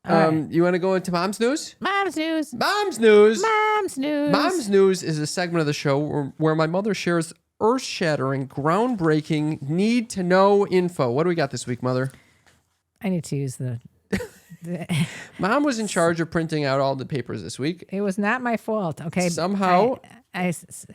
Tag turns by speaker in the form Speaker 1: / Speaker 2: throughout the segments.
Speaker 1: right.
Speaker 2: You want to go into Mom's News?
Speaker 1: Mom's News.
Speaker 2: Mom's News.
Speaker 1: Mom's News.
Speaker 2: Mom's News is a segment of the show where my mother shares earth-shattering, groundbreaking, need-to-know info. What do we got this week, Mother?
Speaker 1: I need to use the
Speaker 2: Mom was in charge of printing out all the papers this week.
Speaker 1: It was not my fault, okay?
Speaker 2: Somehow...
Speaker 1: I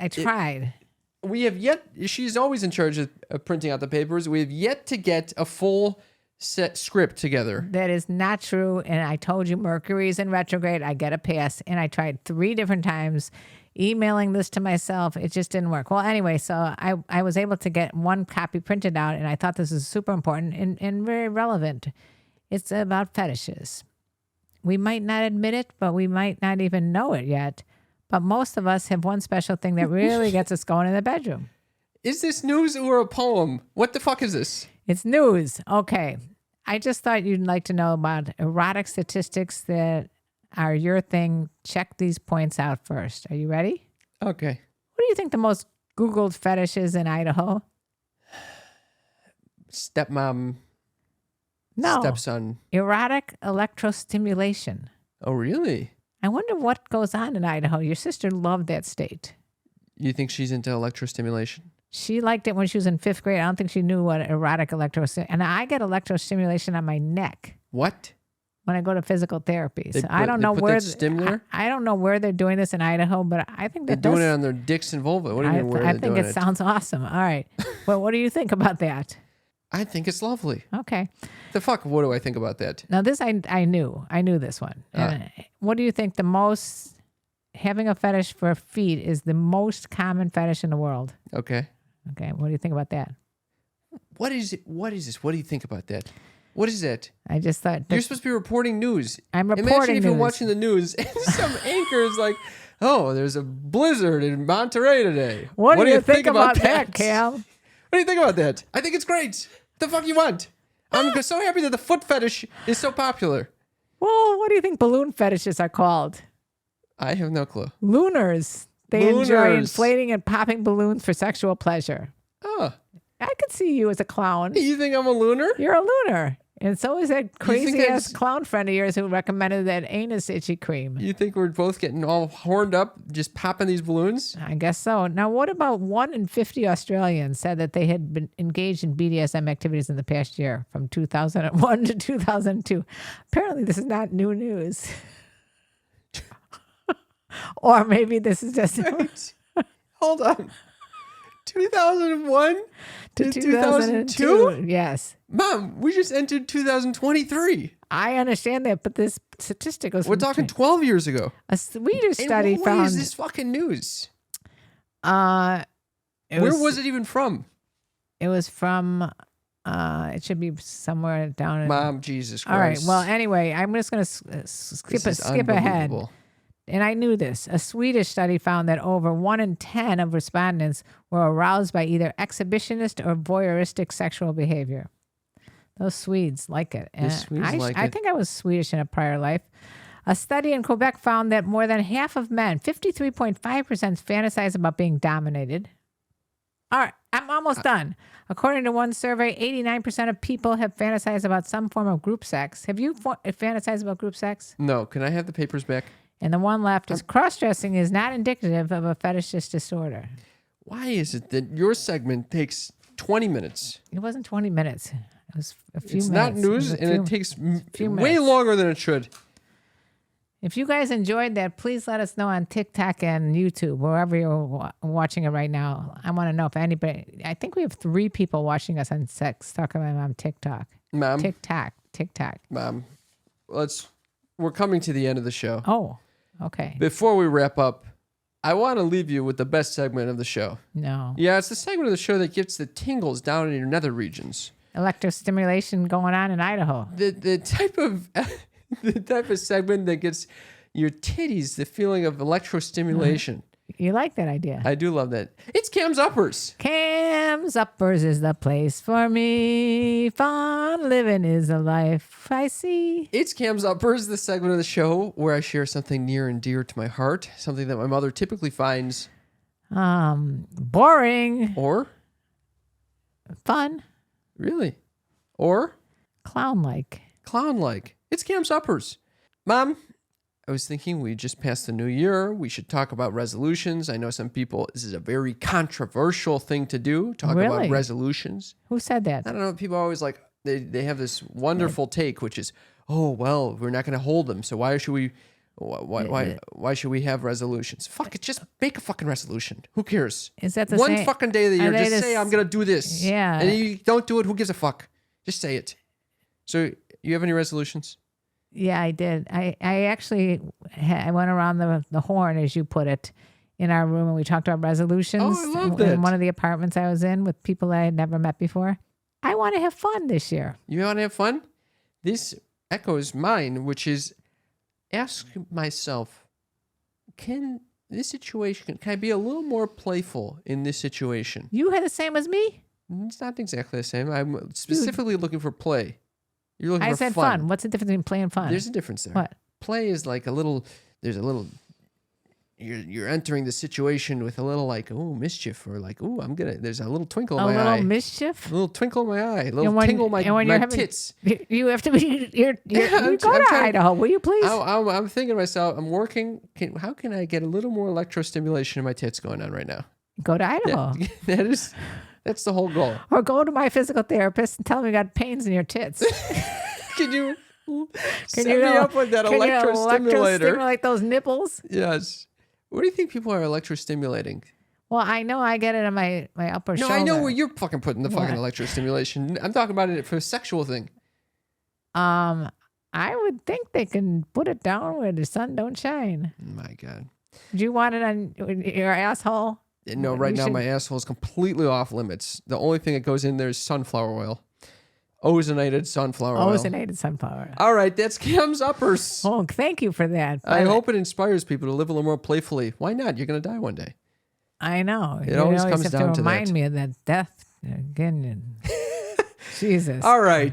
Speaker 1: tried.
Speaker 2: We have yet... She's always in charge of printing out the papers. We have yet to get a full set script together.
Speaker 1: That is not true, and I told you Mercury's in retrograde. I get a pass, and I tried 3 different times emailing this to myself. It just didn't work. Well, anyway, so I was able to get one copy printed out, and I thought this is super important and very relevant. It's about fetishes. We might not admit it, but we might not even know it yet. But most of us have one special thing that really gets us going in the bedroom.
Speaker 2: Is this news or a poem? What the fuck is this?
Speaker 1: It's news. Okay. I just thought you'd like to know about erotic statistics that are your thing. Check these points out first. Are you ready?
Speaker 2: Okay.
Speaker 1: What do you think the most Googled fetish is in Idaho?
Speaker 2: Stepmom.
Speaker 1: No.
Speaker 2: Stepson.
Speaker 1: Erotic electrostimulation.
Speaker 2: Oh, really?
Speaker 1: I wonder what goes on in Idaho. Your sister loved that state.
Speaker 2: You think she's into electrostimulation?
Speaker 1: She liked it when she was in 5th grade. I don't think she knew what erotic electrostimulation. And I get electrostimulation on my neck.
Speaker 2: What?
Speaker 1: When I go to physical therapy. So I don't know where I don't know where they're doing this in Idaho, but I think
Speaker 2: they're doing it on their dicks and vulva. What do you mean where
Speaker 1: I think it sounds awesome. All right. Well, what do you think about that?
Speaker 2: I think it's lovely.
Speaker 1: Okay.
Speaker 2: The fuck? What do I think about that?
Speaker 1: Now this I knew. I knew this one. What do you think the most having a fetish for feet is the most common fetish in the world?
Speaker 2: Okay.
Speaker 1: Okay. What do you think about that?
Speaker 2: What is it? What is this? What do you think about that? What is that?
Speaker 1: I just thought...
Speaker 2: You're supposed to be reporting news.
Speaker 1: I'm reporting
Speaker 2: Imagine if
Speaker 1: news.
Speaker 2: you're watching the news and some anchor is like, oh, there's a blizzard in Monterey today.
Speaker 1: What do you think about that, Cam?
Speaker 2: What do you think about that? I think it's great. What the fuck you want? I'm so happy that the foot fetish is so popular.
Speaker 1: Well, what do you think balloon fetishes are called?
Speaker 2: I have no clue.
Speaker 1: Looners. They enjoy inflating and popping balloons for sexual pleasure.
Speaker 2: Oh.
Speaker 1: I could see you as a clown.
Speaker 2: You think I'm a looner?
Speaker 1: You're a looner. And so is that crazy-ass clown friend of yours who recommended that anus itchy cream.
Speaker 2: You think we're both getting all horned up, just popping these balloons?
Speaker 1: I guess so. Now, what about 1 in 50 Australians said that they had been engaged in BDSM activities in the past year, from 2001 to 2002? Apparently, this is not new news. Or maybe this is just...
Speaker 2: Wait. Hold on. 2001
Speaker 1: to 2002? Yes.
Speaker 2: Mom, we just entered 2023.
Speaker 1: I understand that, but this statistic was...
Speaker 2: We're talking 12 years ago.
Speaker 1: A Swedish study
Speaker 2: found...
Speaker 1: found...
Speaker 2: What is this fucking news?
Speaker 1: Where
Speaker 2: was it even from?
Speaker 1: It was from... it should be somewhere down in...
Speaker 2: Mom, Jesus Christ.
Speaker 1: All right. Well, anyway, I'm just going to skip ahead. And I knew this. A Swedish study found that over 1 in 10 of respondents were aroused by either exhibitionist or voyeuristic sexual behavior. Those Swedes like it.
Speaker 2: The Swedes like it.
Speaker 1: I think I was Swedish in a prior life. A study in Quebec found that more than half of men, 53.5%, fantasize about being dominated. All right, I'm almost done. According to one survey, 89% of people have fantasized about some form of group sex. Have you fantasized about group sex?
Speaker 2: No. Can I have the papers back?
Speaker 1: And the one left is cross-dressing is not indicative of a fetishist disorder.
Speaker 2: Why is it that your segment takes 20 minutes?
Speaker 1: It wasn't 20 minutes. It was a few minutes.
Speaker 2: It's not news, and it takes way longer than it should.
Speaker 1: If you guys enjoyed that, please let us know on TikTok and YouTube, wherever you're watching it right now. I want to know if anybody... I think we have 3 people watching us on Sex Talk About Mom TikTok.
Speaker 2: Mom.
Speaker 1: TikTok.
Speaker 2: Mom, we're coming to the end of the show.
Speaker 1: Oh. Okay.
Speaker 2: Before we wrap up, I want to leave you with the best segment of the show.
Speaker 1: No.
Speaker 2: Yeah, it's the segment of the show that gets the tingles down in your nether regions.
Speaker 1: Electrostimulation going on in Idaho.
Speaker 2: The type of segment that gets your titties the feeling of electrostimulation.
Speaker 1: You like that idea?
Speaker 2: I do love that. It's Cam's Uppers.
Speaker 1: Cam's Uppers is the place for me. Fun living is a life I see.
Speaker 2: It's Cam's Uppers, the segment of the show where I share something near and dear to my heart, something that my mother typically finds
Speaker 1: boring
Speaker 2: or
Speaker 1: fun.
Speaker 2: Really? Or
Speaker 1: clown-like.
Speaker 2: It's Cam's Uppers. Mom, I was thinking we just passed the new year. We should talk about resolutions. I know some people, this is a very controversial thing to do, talk about
Speaker 1: Really?
Speaker 2: Resolutions.
Speaker 1: Who said that?
Speaker 2: I don't know. People are always like, they have this wonderful take, which is, oh, well, we're not going to hold them. So why should we have resolutions? Fuck it. Just make a fucking resolution. Who cares?
Speaker 1: Is that the
Speaker 2: one
Speaker 1: same?
Speaker 2: fucking day of the year? Just say, I'm going to do this.
Speaker 1: Yeah.
Speaker 2: And you don't do it. Who gives a fuck? Just say it. So you have any resolutions?
Speaker 1: Yeah, I did. I actually I went around the horn, as you put it, in our room, and we talked about resolutions.
Speaker 2: Oh, I love
Speaker 1: in
Speaker 2: that.
Speaker 1: one of the apartments I was in with people that I had never met before. I want to have fun this year.
Speaker 2: You want to have fun? This echoes mine, which is ask myself, can I be a little more playful in this situation?
Speaker 1: You had the same as me?
Speaker 2: It's not exactly the same. I'm specifically looking for play. You're looking
Speaker 1: I
Speaker 2: for
Speaker 1: said
Speaker 2: fun.
Speaker 1: fun. What's the difference between play and fun?
Speaker 2: There's a difference there.
Speaker 1: What?
Speaker 2: Play is like you're entering the situation with a little like, oh, mischief, or like, oh, there's a little twinkle in my eye.
Speaker 1: A little mischief?
Speaker 2: A little twinkle in my eye. A little tingle in my tits.
Speaker 1: You have to be, you go to Idaho, will you please?
Speaker 2: I'm thinking to myself, I'm working, how can I get a little more electrostimulation in my tits going on right now?
Speaker 1: Go to Idaho.
Speaker 2: Yeah, that's the whole goal.
Speaker 1: Or go to my physical therapist and tell him you got pains in your tits.
Speaker 2: Can you set me up with that electrostimulator?
Speaker 1: Electrostimulate those nipples?
Speaker 2: Yes. What do you think people are electrostimulating?
Speaker 1: Well, I know I get it on my upper shoulder.
Speaker 2: No, I know where you're fucking putting the fucking electrostimulation. I'm talking about it for a sexual thing.
Speaker 1: I would think they can put it down where the sun don't shine.
Speaker 2: My God.
Speaker 1: Do you want it on your asshole?
Speaker 2: No, right now my asshole is completely off limits. The only thing that goes in there is sunflower oil. Ozonated sunflower oil.
Speaker 1: Ozonated sunflower oil.
Speaker 2: All right, that's Cam's Uppers.
Speaker 1: Oh, thank you for that.
Speaker 2: I hope it inspires people to live a little more playfully. Why not? You're going to die one day.
Speaker 1: I know.
Speaker 2: It always comes
Speaker 1: have
Speaker 2: down
Speaker 1: to
Speaker 2: to
Speaker 1: remind
Speaker 2: that.
Speaker 1: me of that death again. Jesus.
Speaker 2: All right.